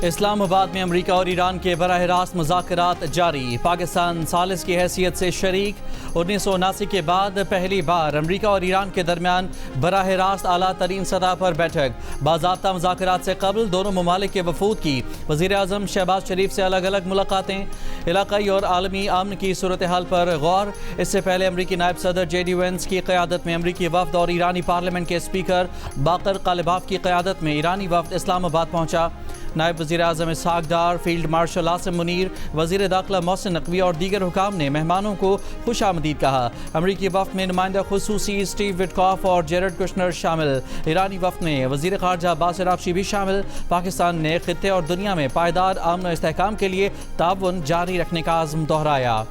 इस्लामाबाद में अमरीका और ईरान के बराह रास्त मुज़ाकरात जारी। पाकिस्तान सालिस की हैसियत से शरीक। 1979 के बाद पहली बार अमरीका और ईरान के दरमियान बराह रास्त आला तरीन सतह पर बैठक। बाज़ाब्ता मुज़ाकरात से कबल दोनों ममालिक के वफूद की वज़ीर आज़म शहबाज शरीफ से अलग अलग मुलाकातें। इलाकाई और आलमी अमन की सूरत हाल पर गौर। इससे पहले अमरीकी नायब सदर JD Vance की क़यादत में अमरीकी वफ़द और ईरानी पार्लियामेंट के स्पीकर बाकर कालिबाफ की क़यादत में ईरानी वफ़द इस्लामाबाद पहुँचा। नायब वज़ीर आज़म इसहाक डार, फील्ड मार्शल आसिम मुनीर, वज़ीर दाखिला मोहसिन नकवी और दीगर हुकाम ने मेहमानों को खुश आमदीद कहा। अमरीकी वफ़द में नुमाइंदा खुसूसी स्टीव विटकॉफ और जेरेड कुशनर शामिल। ईरानी वफ़द में वज़ीर ख़ारजा अब्बास अराग़ची भी शामिल। पाकिस्तान ने ख़ित्ते और दुनिया में पायदार अमन और इस्तेहकाम के लिए ताउन जारी रखने का आज़म दोहराया।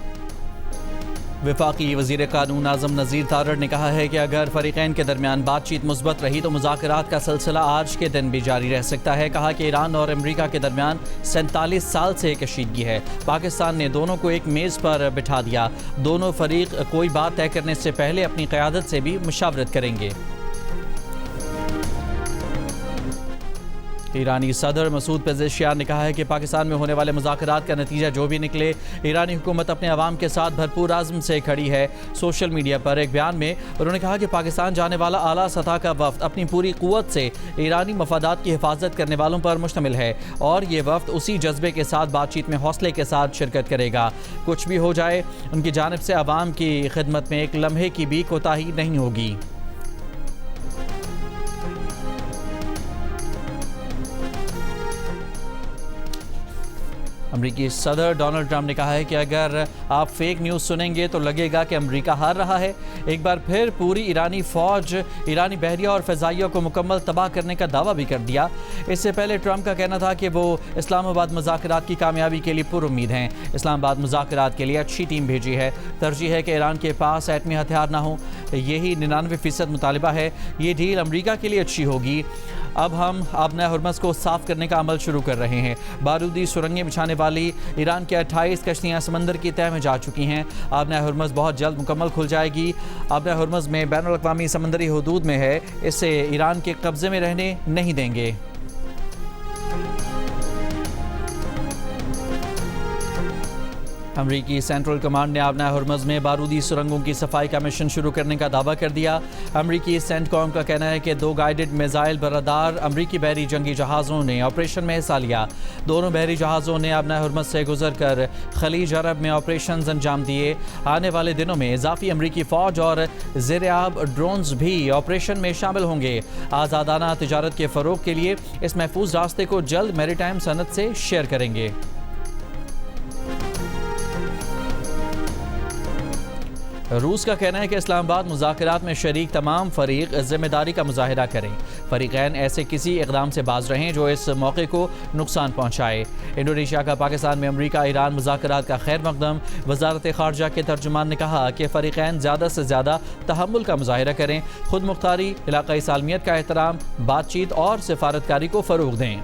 वफाकी वज़ीर क़ानून आज़म नज़ीर तारड़ ने कहा है कि अगर फ़रीक़ैन के दरमियान बातचीत मुस्बत रही तो मुज़ाकरात का सिलसिला आज के दिन भी जारी रह सकता है। कहा कि ईरान और अमरीका के दरमियान 47 साल से कशीदगी है। पाकिस्तान ने दोनों को एक मेज़ पर बिठा दिया। दोनों फ़रीक़ कोई बात तय करने से पहले अपनी क़यादत से भी मुशावरत करेंगे। ईरानी सदर मसूद पेज़ेश्कियान ने कहा है कि पाकिस्तान में होने वाले मुज़ाकरात का नतीजा जो भी निकले, ईरानी हुकूमत अपने अवाम के साथ भरपूर आज़म से खड़ी है। सोशल मीडिया पर एक बयान में उन्होंने कहा कि पाकिस्तान जाने वाला आला सतह का वफ़द अपनी पूरी क़ुव्वत से ईरानी मफादात की हिफाजत करने वालों पर मुश्तमिल है और ये वफ़द उसी जज्बे के साथ बातचीत में हौसले के साथ शिरकत करेगा। कुछ भी हो जाए, उनकी जानिब से अवाम की खिदमत में एक लम्हे की भी कोताही नहीं होगी। अमरीकी सदर डोनाल्ड ट्रंप ने कहा है कि अगर आप फेक न्यूज़ सुनेंगे तो लगेगा कि अमरीका हार रहा है। एक बार फिर पूरी ईरानी फ़ौज, ईरानी बहरिया और फ़िज़ाइया को मुकम्मल तबाह करने का दावा भी कर दिया। इससे पहले ट्रंप का कहना था कि वो इस्लामाबाद मुज़ाकरात की कामयाबी के लिए पुरुम्मीद हैं। इस्लामाबाद मुज़ाकरात के लिए अच्छी टीम भेजी है। तरजीह है कि ईरान के पास एटमी हथियार ना हो। यही 99% मुतालिबा है। ये डील अमरीका के लिए अच्छी होगी। अब हम आबना हुर्मस को साफ़ करने का अमल शुरू कर रहे हैं। बारूदी सुरंगें बिछाने वाली ईरान की 28 कश्तियाँ समंदर की तह में जा चुकी हैं। आबना हुर्मस बहुत जल्द मुकम्मल खुल जाएगी। आबना हुर्मस में बैनुल अक़वामी समंदरी हुदूद में है। इसे ईरान के कब्ज़े में रहने नहीं देंगे। अमरीकी सेंट्रल कमांड ने आबना हुर्मस में बारूदी सुरंगों की सफाई का मिशन शुरू करने का दावा कर दिया। अमरीकी सेंटकॉम का कहना है कि 2 गाइडेड मिसाइल बरदार अमरीकी बहरी जंगी जहाज़ों ने ऑपरेशन में हिस्सा लिया। दोनों बहरी जहाज़ों ने आबना हुर्मस से गुजर कर खलीज अरब में ऑपरेशन अंजाम दिए। आने वाले दिनों में इजाफी अमरीकी फ़ौज और ज़ेर-ए-आब ड्रोन्स भी ऑपरेशन में शामिल होंगे। आज़ादाना तिजारत के फ़रोग़ के लिए इस महफूज रास्ते को जल्द मैरीटाइम सनत से शेयर करेंगे। रूस का कहना है कि इस्लामाबाद मुज़ाकरात में शरीक तमाम फ़रीक़ ज़िम्मेदारी का मुज़ाहिरा करें। फ़रीक़ैन ऐसे किसी इक़दाम से बाज रहें जो इस मौके को नुकसान पहुँचाए। इंडोनेशिया का पाकिस्तान में अमरीका ईरान मुज़ाकरात का खैर मक़दम। वज़ारत ख़ारजा के तर्जुमान ने कहा कि फ़रीक़ैन ज़्यादा से ज़्यादा तहम्मुल का मुज़ाहिरा करें, खुद मुख्तारी, इलाक़ाई सालमियत का एहतराम, बातचीत और सिफारतकारी को फ़रोग़ दें।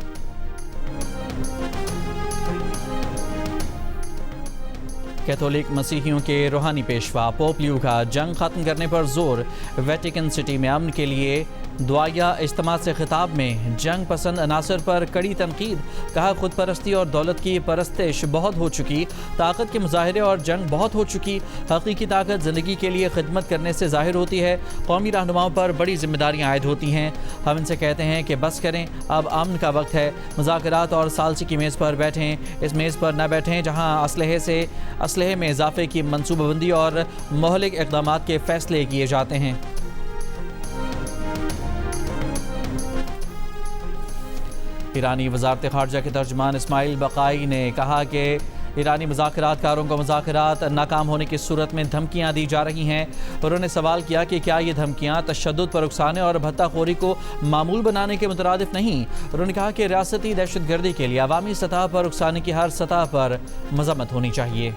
कैथोलिक मसीहियों के रूहानी पेशवा पोप लियो का जंग ख़त्म करने पर जोर। वेटिकन सिटी में अमन के लिए दुआया इज्तिमा से खिताब में जंग पसंद अनासर पर कड़ी तनकीद। कहा खुद परस्ती और दौलत की परस्तिश बहुत हो चुकी, ताकत के मुजाहरे और जंग बहुत हो चुकी। हकीकी ताकत ज़िंदगी के लिए खिदमत करने से ज़ाहिर होती है। कौमी रहनुमाओं पर बड़ी जिम्मेदारियाँ आयद होती हैं। हम इनसे कहते हैं कि बस करें, अब अमन का वक्त है। मुज़ाकरात और सालसी की मेज़ पर बैठें। इस मेज़ पर न बैठें जहाँ असलहे में इजाफे की मनसूबाबंदी और मोहलिक इक़दामात के फ़ैसले किए जाते हैं। ईरानी वज़ारत ख़ारजा के तर्जुमान इस्माइल बक़ाई ने कहा कि ईरानी मुज़ाकरातकारों को मुज़ाकरात नाकाम होने की सूरत में धमकियाँ दी जा रही हैं। उन्होंने सवाल किया कि क्या ये धमकियाँ तशद्दुद पर उकसाने और भत्ताखोरी को मामूल बनाने के मुतरादिफ नहीं। उन्होंने कहा कि रियासती दहशतगर्दी के लिए अवामी सतह पर उकसाने की हर सतह पर मज़म्मत होनी चाहिए।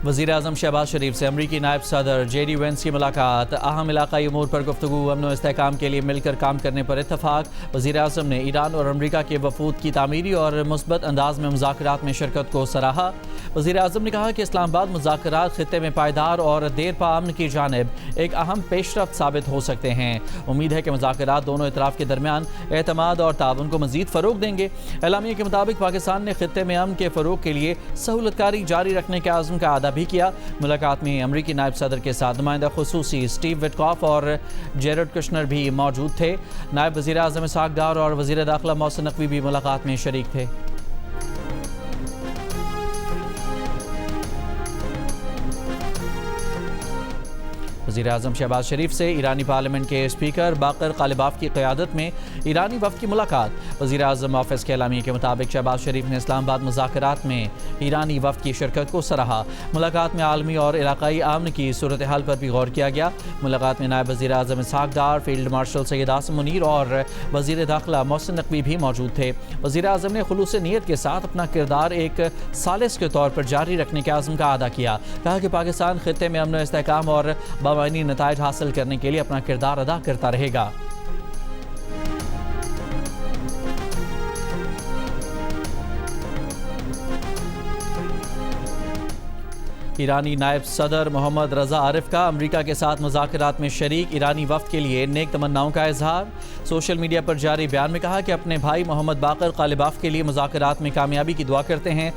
वज़ीर आज़म शहबाज शरीफ से अमरीकी नायब सदर जेडी वेंस की मुलाकात। अहम इलाकाई उमूर पर गुफ्तगू, अमन व इस्तेहकाम के लिए मिलकर काम करने पर इत्तफाक। वज़ीर आज़म ने ईरान और अमरीका के वफूद की तामीरी और मुस्बत अंदाज में मुज़ाकरात में शिरकत को सराहा। वज़ीर आज़म ने कहा कि इस्लामाबाद मुज़ाकरात खित्ते में पायदार और देर पा अमन की जानिब एक अहम पेशरफ्त साबित हो सकते हैं। उम्मीद है कि मुज़ाकरात दोनों इतराफ़ के दरमियान एतमाद और ताउन को मज़ीद फ़रोग़ देंगे। एलामिया के मुताबिक पाकिस्तान ने खित्ते में अमन के फ़रोग़ के लिए सहूलतकारी जारी रखने के आज़म का अदा भी किया। मुलाकात में अमरीकी नायब सदर के साथ नुमाइंदा खुसूसी स्टीव विटकॉफ और जेरेड कुशनर भी मौजूद थे। नायब वज़ीर आज़म इसहाक़ डार और वज़ीर दाखिला मोहसिन नकवी भी मुलाकात में शरीक थे। वज़ीर आज़म शहबाज शरीफ से ईरानी पार्लियामेंट के स्पीकर बाकर कालिबाफ की क़यादत में ईरानी वफ़द की मुलाकात। वज़ीर आज़म ऑफिस के एलामिया के मुताबिक शहबाज शरीफ ने इस्लामाबाद मुज़ाकरात में ईरानी वफ़द की शिरकत को सराहा। मुलाकात में आलमी और इलाकाई अमन की सूरत हाल पर भी गौर किया गया। मुलाकात में नायब वज़ीर आज़म इसहाक़ डार, फील्ड मार्शल सैयद आसिम मुनीर और वज़ीर दाखिला मोहसिन नकवी भी मौजूद थे। वज़ीर आज़म ने खुलूस नीयत के साथ अपना किरदार एक सालिस के तौर पर जारी रखने के आज़म का अदा किया। कहा कि पाकिस्तान खित्ते में अमन व इस्तेहकाम और बामानी नताइज हासिल करने के लिए अपना किरदार अदा करता रहेगा। ईरानी नायब सदर मोहम्मद रज़ा आरिफ का अमरीका के साथ मुज़ाकरात में शरीक ईरानी वफ़द के लिए नेक तमन्नाओं का इजहार। सोशल मीडिया पर जारी बयान में कहा कि अपने भाई मोहम्मद बाकर कालिबाफ के लिए मुज़ाकरात में कामयाबी की दुआ करते हैं।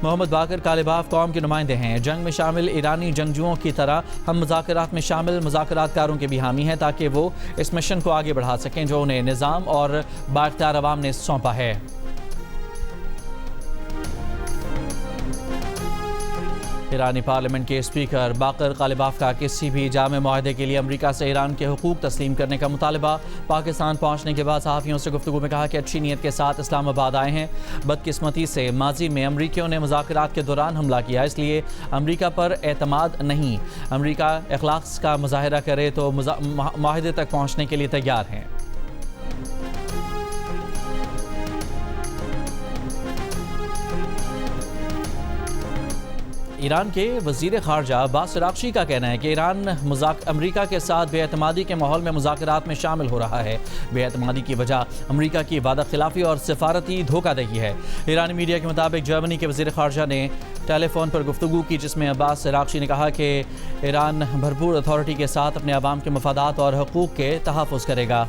मोहम्मद बाकर कालिबाफ कौम के नुमाइंदे हैं। जंग में शामिल ईरानी जंगजुओं की तरह हम मुज़ाकरात में शामिल मुज़ाकरातकारों के भी हामी हैं ताकि वो इस मिशन को आगे बढ़ा सकें जो उन्हें निज़ाम और बाख्तियार अवाम ने सौंपा है। ईरानी पार्लियामेंट के स्पीकर बाकर कालिबाफ का किसी भी जामे मुआहदे के लिए अमरीका से ईरान के हुकूक तस्लीम करने का मुतालबा। पाकिस्तान पहुंचने के बाद सहाफ़ियों से गुफ्तगू में कहा कि अच्छी नीयत के साथ इस्लामाबाद आए हैं। बदकिस्मती से माजी में अमरीकियों ने मुज़ाकरात के दौरान हमला किया, इसलिए अमरीका पर एतमाद नहीं। अमरीका अखलाक का मुजाहिरा करे तो मुआहदे तक पहुँचने के लिए तैयार हैं। ईरान के वज़ीर ख़ारजा अब्बास अराग़ची का कहना है कि ईरान अमरीका के साथ बेएतमादी के माहौल में मुज़ाकरात में शामिल हो रहा है। बेएतमादी की वजह अमरीका की वादा खिलाफ़ी और सिफारती धोखाधड़ी है। ईरानी मीडिया के मुताबिक जर्मनी के वज़ीर ख़ारजा ने टेलीफोन पर गुफ्तगू की, जिसमें अब्बास अराग़ची ने कहा कि ईरान भरपूर अथॉरिटी के साथ अपने अवाम के मफादात और हकूक़ के तहफ़्फ़ुज़ करेगा।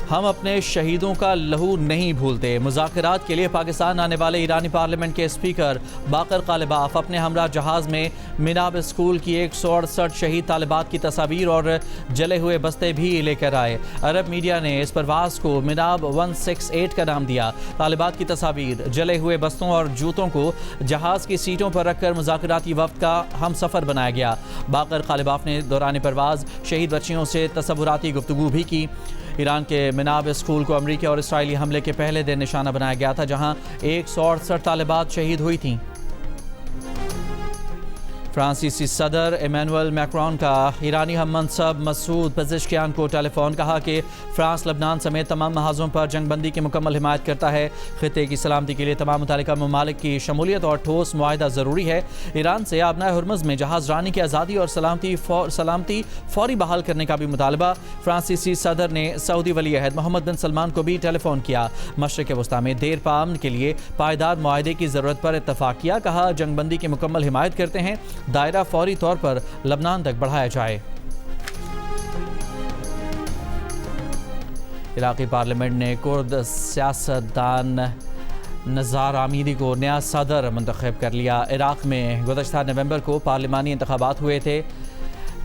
हम अपने शहीदों का लहू नहीं भूलते। मुज़ाकरात के लिए पाकिस्तान आने वाले ईरानी पार्लियामेंट के स्पीकर बाकर कालिबाफ अपने हमरा जहाज़ में मिनाब स्कूल की 168 शहीद तालिबात की तस्वीर और जले हुए बस्ते भी लेकर आए। अरब मीडिया ने इस परवाज़ को मिनाब 168 का नाम दिया। तालिबात की तस्वीर, जले हुए बस्तों और जूतों को जहाज़ की सीटों पर रखकर मुज़ाकराती वफ़द का हम सफ़र बनाया गया। बाकर कालिबाफ ने दौरान परवाज़ शहीद बच्चियों से तसव्वुराती गुफ्तगू भी की। ईरान के मिनाब स्कूल को अमरीकी और इसराइली हमले के पहले दिन निशाना बनाया गया था, जहां 168 तालिबात शहीद हुई थीं। फ्रांसीसी सदर इमैनुअल मैक्रोन का ईरानी हम मनसब मसूद पेज़ेश्कियान को टेलीफोन। कहा कि फ्रांस लबनान समेत तमाम महाजों पर जंगबंदी की मुकम्मल हिमायत करता है। खित्ते की सलामती के लिए तमाम मुतालिका ममालिक की शमूलियत और ठोस मुआहिदा ज़रूरी है। ईरान से आबनाए हुर्मुज़ में जहाज़ रानी की आज़ादी और सलामती फौरी बहाल करने का भी मुतालबा। फ्रांसीसी सदर ने सऊदी वली अहद मोहम्मद बिन सलमान को भी टेलीफोन किया। मशरिक़ वस्ता में देर पा अमन के लिए पायदार मुआहिदे की ज़रूरत पर इत्तफ़ाक़ किया। कहा जंगबंदी की मुकम्मल हिमायत करते हैं, दायरा फौरी तौर पर लबनान तक बढ़ाया जाए। इराक़ी पार्लियामेंट ने कुर्द सियासतदान नज़ार आमीदी को नया सदर मुंतखब कर लिया। इराक़ में गुज़श्ता नवंबर को पार्लिमानी इंतखाबात हुए थे।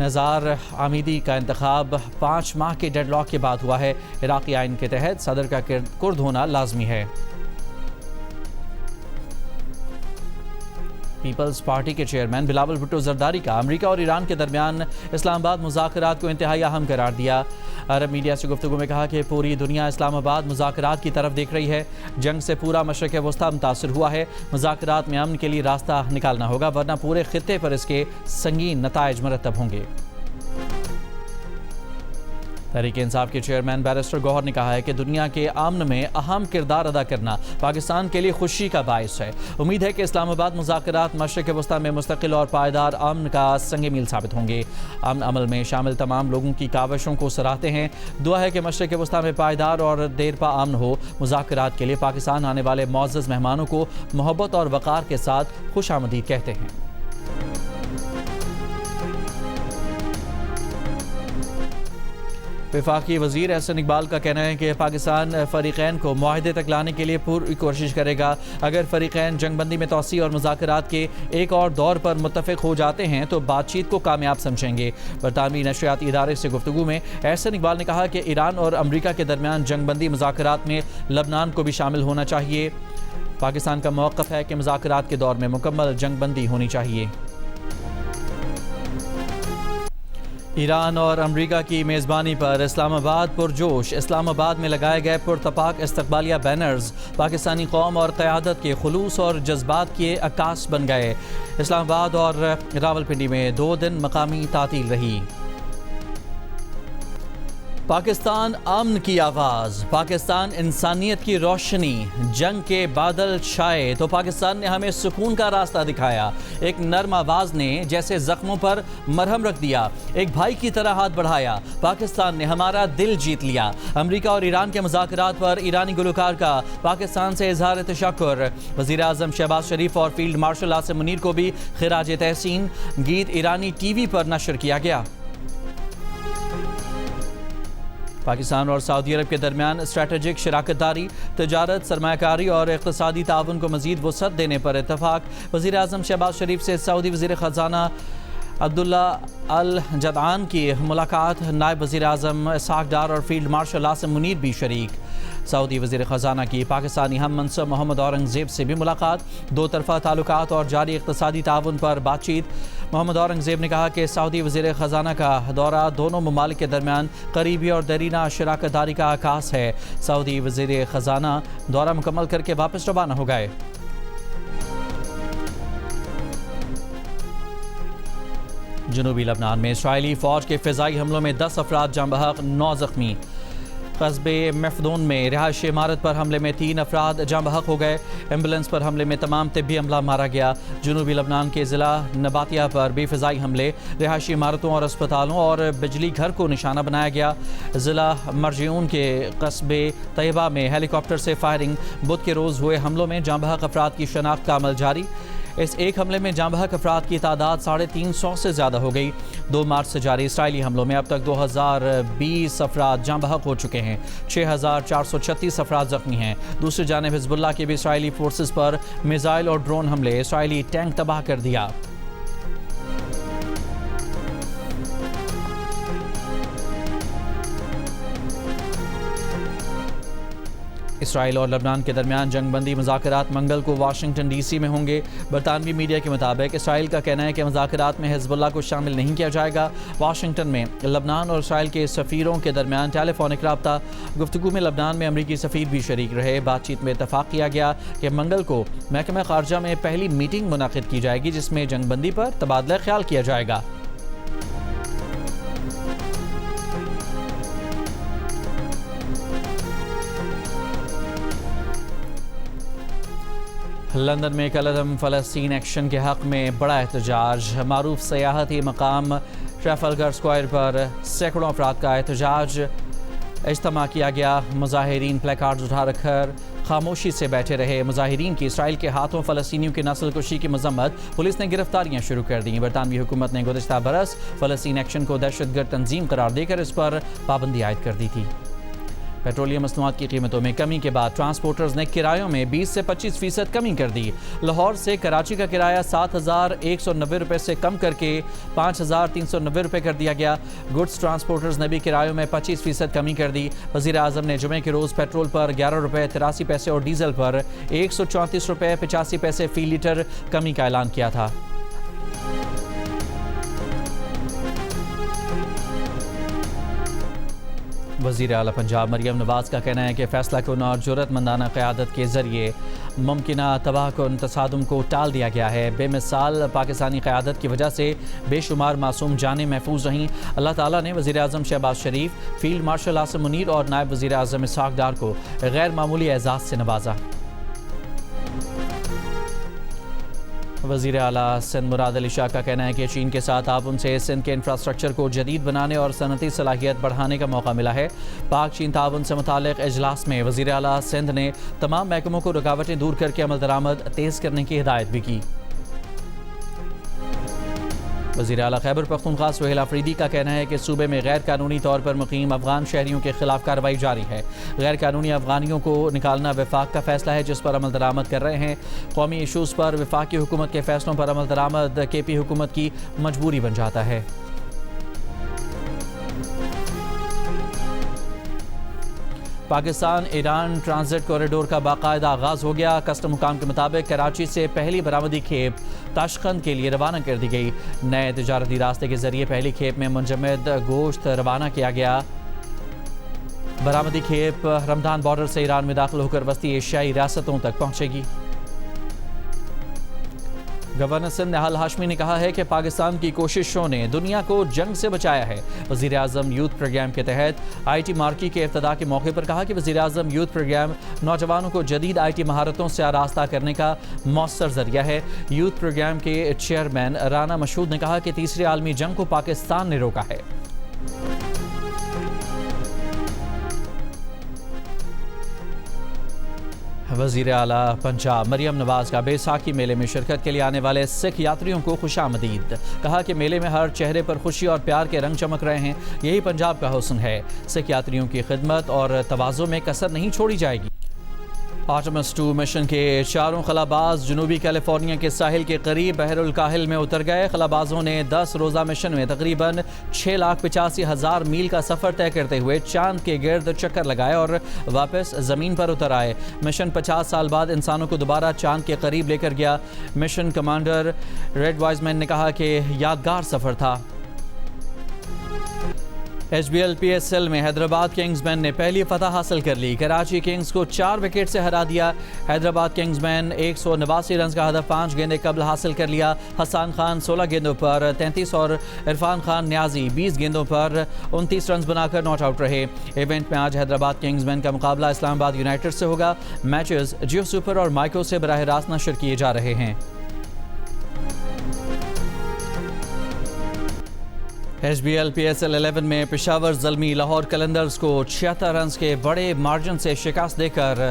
नज़ार आमीदी का इंतखाब 5 माह के डेडलॉक के बाद हुआ है। इराक़ी आइन के तहत सदर का कुर्द होना लाजमी है। पीपल्स पार्टी के चेयरमैन बिलावल भुट्टो जरदारी का अमेरिका और ईरान के दरमियान इस्लामाबाद मुज़ाकरात को इंतहाई अहम करार दिया। अरब मीडिया से गुफ्तगू में कहा कि पूरी दुनिया इस्लामाबाद मुज़ाकरात की तरफ देख रही है। जंग से पूरा मशरिक़ वस्ता मुतासर हुआ है। मुज़ाकरात में अमन के लिए रास्ता निकालना होगा, वरना पूरे खित्ते पर इसके संगीन नताइज मरतब होंगे। तहरीक इंसाफ के चेयरमैन बैरिस्टर गौहर ने कहा है कि दुनिया के अमन में अहम किरदार अदा करना पाकिस्तान के लिए खुशी का बायस है। उम्मीद है कि इस्लामाबाद मुज़ाकरात मशरिक़ वस्ता में मुस्तकिल और पायदार अमन का संग मील साबित होंगे। अमन अमल में शामिल तमाम लोगों की काविशों को सराहते हैं। दुआ है कि मशरिक़ वस्ता में पायदार और देरपा अमन हो। मुज़ाकरात के लिए पाकिस्तान आने वाले मुअज़्ज़ज़ मेहमानों को मोहब्बत और वक़ार के साथ खुशामदीद कहते हैं। वफाकी वज़ीर एहसन इकबाल का कहना है कि पाकिस्तान फ़रीक़ैन को मुआहदे तक लाने के लिए पूरी कोशिश करेगा। अगर फ़रीक़ैन जंगबंदी में तोसी और मुज़ाकरात के एक और दौर पर मुत्तफ़िक़ हो जाते हैं तो बातचीत को कामयाब समझेंगे। बरतानवी नशरियाती इदारे से गुफ्तगू में एहसन इकबाल ने कहा कि ईरान और अमरीका के दरमियान जंगबंदी मुज़ाकरात में लबनान को भी शामिल होना चाहिए। पाकिस्तान का मौक़िफ़ है कि मुज़ाकरात के दौर में मुकम्मल जंगबंदी होनी चाहिए। ईरान और अमरीका की मेज़बानी पर इस्लामाबाद पुरजोश। इस्लामाबाद में लगाए गए पुरतपाक इस्तकबालिया बैनर्स पाकिस्तानी कौम और क़यादत के खुलूस और जज्बात के अक्कास बन गए। इस्लामाबाद और रावलपिंडी में 2 दिन मकामी तातील रही। पाकिस्तान अमन की आवाज़, पाकिस्तान इंसानियत की रोशनी। जंग के बादल छाए तो पाकिस्तान ने हमें सुकून का रास्ता दिखाया। एक नर्म आवाज़ ने जैसे ज़ख्मों पर मरहम रख दिया, एक भाई की तरह हाथ बढ़ाया। पाकिस्तान ने हमारा दिल जीत लिया। अमरीका और ईरान के मुज़ाकरात पर ईरानी गुलकार का पाकिस्तान से इज़हार तशक्कुर। वज़ीर आज़म शहबाज शरीफ और फील्ड मार्शल आसिम मुनीर को भी खिराज तहसीन। गीत ईरानी टीवी पर नशर किया गया। पाकिस्तान और सऊदी अरब के दरमियान स्ट्रैटेजिक शराकतदारी, तजारत, सरमायाकारी और इक़्तिसादी ताउन को मज़ीद वसअत देने पर इत्तफाक। वज़ीर आज़म शहबाज शरीफ से सऊदी वज़ीर ख़ज़ाना अब्दुल्ला अल जदआन की मुलाकात। नायब वज़ीर आज़म इसहाक़ डार और फील्ड मार्शल आसिम मुनीर भी शरीक। सऊदी वज़ीर ख़ज़ाना की पाकिस्तानी हम मनसब मोहम्मद औरंगज़ेब से भी मुलाकात। 2 तरफ़ा ताल्लुकात और जारी इक़्तिसादी ताउन पर बातचीत। मोहम्मद औरंगज़ेब ने कहा कि सऊदी वज़ीर ख़ज़ाना का दौरा दोनों ममालिक के दरमियान करीबी और दरीना शराकतदारी का आकाश है। सऊदी वज़ीर ख़ज़ाना दौरा मुकम्मल करके वापस रवाना हो गए। जनूबी लबनान में इसराइली फ़ौज के फ़िज़ाई हमलों में 10 अफराद जाँ बहक, 9 ज़ख्मी। कस्बे मफदून में रिहायशी इमारत पर हमले में 3 अफराद जाँ बहक हो गए। एम्बुलेंस पर हमले में तमाम तिब्बी अमला मारा गया। जनूबी लबनान के ज़िला नबातिया पर भी फ़िज़ाई हमले, रिहायशी इमारतों और अस्पतालों और बिजली घर को निशाना बनाया गया। ज़िला मरजिऊन के कस्बे तैयबा में हेलीकॉप्टर से फायरिंग। बुध के रोज़ हुए हमलों में जाँ बहक अफराद की शनाख्त का अमल जारी। इस एक हमले में जाँ बहक अफराद की तादाद 350 से ज़्यादा हो गई। 2 मार्च से जारी इसराइली हमलों में अब तक 2020 अफराद जाँ बहक हो चुके हैं। 6436 अफराद ज़ख्मी हैं। दूसरी जानिब हिज़्बुल्लाह के भी इसराइली फोर्सेस पर मिसाइल और ड्रोन हमले, इसराइली टैंक तबाह कर दिया। इसराइल और लबनान के दरमियान जंगबंदी मुज़ाकरात मंगल को वाशिंगटन DC में होंगे। बरतानवी मीडिया के मुताबिक इसराइल का कहना है कि मुज़ाकरात में हिज़्बुल्लाह को शामिल नहीं किया जाएगा। वाशिंगटन में लबनान और इसराइल के सफ़ीरों के दरमियान टेलीफोनिक रब्ता। गुफ्तगू में लबनान में अमरीकी सफ़ीर भी शरीक रहे। बातचीत में इत्तफाक़ किया गया कि मंगल को महकमा ख़ारजा में पहली मीटिंग मुनाक़िद की जाएगी जिसमें जंगबंदी पर तबादला ख्याल किया जाएगा। लंदन में कलअदम फ़लस्तीन एक्शन के हक़ में बड़ा एहतजाज। मारूफ सयाहती मकाम ट्रैफलगर स्क्वायर पर सैकड़ों अफराद का एहतजाज इज्तिमा किया गया। मुजाहिरीन प्लेकार्ड्स उठा रखकर खामोशी से बैठे रहे। मुजाहिरीन की इसराइल के हाथों फ़लस्तीनियों की नस्ल कुशी की मजम्मत। पुलिस ने गिरफ्तारियां शुरू कर दी। बरतानवी हुकूमत ने गुज़िश्ता बरस फ़लस्तीन एक्शन को दहशतगर्द तंजीम करार देकर इस पर पाबंदी आयद कर दी थी। पेट्रोलियम मसनूआत की कीमतों में कमी के बाद ट्रांसपोर्टर्स ने किरायों में 20 से 25% कमी कर दी। लाहौर से कराची का किराया 7,190 रुपये से कम करके 5,390 रुपये कर दिया गया। गुड्स ट्रांसपोर्टर्स ने भी किरायों में 25% कमी कर दी। वज़ीर आज़म ने जुमे के रोज़ पेट्रोल पर 11 रुपये 83 पैसे और डीजल पर 134 रुपये 85 पैसे फ़ी लीटर कमी का ऐलान किया था। वज़ीर आला पंजाब मरियम नवाज़ का कहना है कि फ़ैसला कुन और जुर्रतमंदाना क़यादत के ज़रिए मुमकिना तबाहकुन तसादुम को टाल दिया गया है। बेमिसाल पाकिस्तानी क़यादत की वजह से बेशुमार मासूम जानें महफूज रहीं। अल्लाह ताला ने वज़ीर आज़म शहबाज शरीफ, फ़ील्ड मार्शल आसिम मुनीर और नायब वज़ीर आज़म इसहाक़ डार को गैर मामूली एज़ाज़ से नवाजा। वज़ीर आला सिंध मुराद अली शाह का कहना है कि चीन के साथ ताउन से सिंध के इंफ्रास्ट्रक्चर को जदीद बनाने और सनती सलाहियत बढ़ाने का मौका मिला है। पाक चीन ताउन से मुतालिक इजलास में वज़ीर आला सिंध ने तमाम महकमों को रुकावटें दूर करके अमल दरामद तेज़ करने की हिदायत भी की। वज़ीर आला खैबर पख्तूनख्वा सुहेल अफरीदी का कहना है कि सूबे में गैर कानूनी तौर पर मुकीम अफगान शहरियों के खिलाफ कार्रवाई जारी है। गैर कानूनी अफगानियों को निकालना वफाक का फैसला है जिस पर अमल दरामद कर रहे हैं। कौमी इशूज़ पर वफाकी हुकूमत के फैसलों पर अमल दरामद केपी हुकूमत की मजबूरी बन जाता है। पाकिस्तान ईरान ट्रांजिट कॉरिडोर का बाकायदा आगाज़ हो गया। कस्टम हुकाम के मुताबिक कराची से पहली बरामदी खेप ताशकंद के लिए रवाना कर दी गई। नए तिजारती रास्ते के जरिए पहली खेप में मुंजमद गोश्त रवाना किया गया। बरामदी खेप रमदान बॉर्डर से ईरान में दाखिल होकर वस्ती एशियाई रियासतों तक पहुंचेगी। गवर्नर सिंध निहाल हाशमी ने कहा है कि पाकिस्तान की कोशिशों ने दुनिया को जंग से बचाया है। वज़ीर आज़म यूथ प्रोग्राम के तहत IT मार्की के इफ्तिताह के मौके पर कहा कि वज़ीर आज़म यूथ प्रोग्राम नौजवानों को जदीद IT महारतों से आरास्ता करने का मौसर जरिया है। यूथ प्रोग्राम के चेयरमैन राना मशहूद ने कहा कि तीसरी आलमी जंग को पाकिस्तान ने रोका है। वज़ीर आला पंजाब मरियम नवाज़ का बैसाखी मेले में शिरकत के लिए आने वाले सिख यात्रियों को खुशामदीद। कहा कि मेले में हर चेहरे पर खुशी और प्यार के रंग चमक रहे हैं। यही पंजाब का हुस्न है। सिख यात्रियों की खिदमत और तवाज़ो में कसर नहीं छोड़ी जाएगी। आर्टेमिस 2 मिशन के चारों खलाबाज जनूबी कैलिफोर्निया के साहिल के करीब बहरुल काहिल में उतर गए। खलाबाजों ने 10 रोज़ा मिशन में तकरीबन 6,85,000 मील का सफ़र तय करते हुए चांद के गिर्द चक्कर लगाए और वापस ज़मीन पर उतर आए। मिशन 50 साल बाद इंसानों को दोबारा चांद के करीब लेकर गया। मिशन कमांडर रेड वाइजमैन ने कहा कि यादगार सफ़र था। HBL PSL में हैदराबाद किंग्समैन ने पहली फतह हासिल कर ली। कराची किंग्स को 4 विकेट से हरा दिया। हैदराबाद किंग्समैन 189 रन का हदफ 5 गेंदें कबल हासिल कर लिया। हसन खान 16 गेंदों पर 33 और इरफान खान न्याजी 20 गेंदों पर 29 रन बनाकर नॉट आउट रहे। इवेंट में आज हैदराबाद किंग्समैन का मुकाबला इस्लामाबाद यूनाइटेड से होगा। मैचेस जियो सुपर और माइक्रो से बराह रास्त नशर किए जा रहे हैं। HBL PSL 11 में पेशावर ज़ल्मी लाहौर कलंदर्स को 76 रन के बड़े मार्जिन से शिकस्त देकर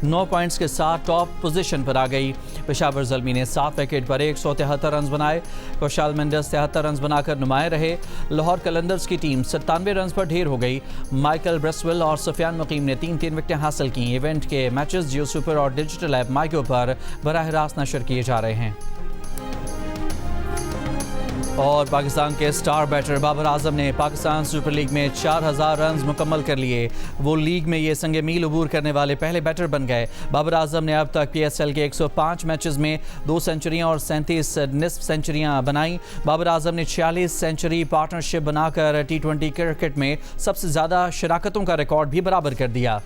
9 पॉइंट्स के साथ टॉप पोजीशन पर आ गई। पेशावर ज़ल्मी ने 7 विकेट पर 173 रन बनाए। कौशाल मेंडस 73 रन बनाकर नुमाया रहे। लाहौर कलंदर्स की टीम 97 रन पर ढेर हो गई। माइकल ब्रेसवेल और सुफियान मुकीम ने 3-3 विकेटें हासिल की। इवेंट के मैचेस जियो सुपर और डिजिटल ऐप माइक्रो पर बराह रास्त नशर किए जा रहे हैं। और पाकिस्तान के स्टार बैटर बाबर आजम ने पाकिस्तान सुपर लीग में 4000 रन मुकम्मल कर लिए। वो लीग में ये संगे मील अबूर करने वाले पहले बैटर बन गए। बाबर आजम ने अब तक PSL के 105 मैचेस में 2 सेंचुरियां और 37 निस्फ सेंचुरियां बनाई। बाबर आजम ने 46 सेंचुरी पार्टनरशिप बनाकर T20 क्रिकेट में सबसे ज़्यादा शराकतों का रिकॉर्ड भी बराबर कर दिया।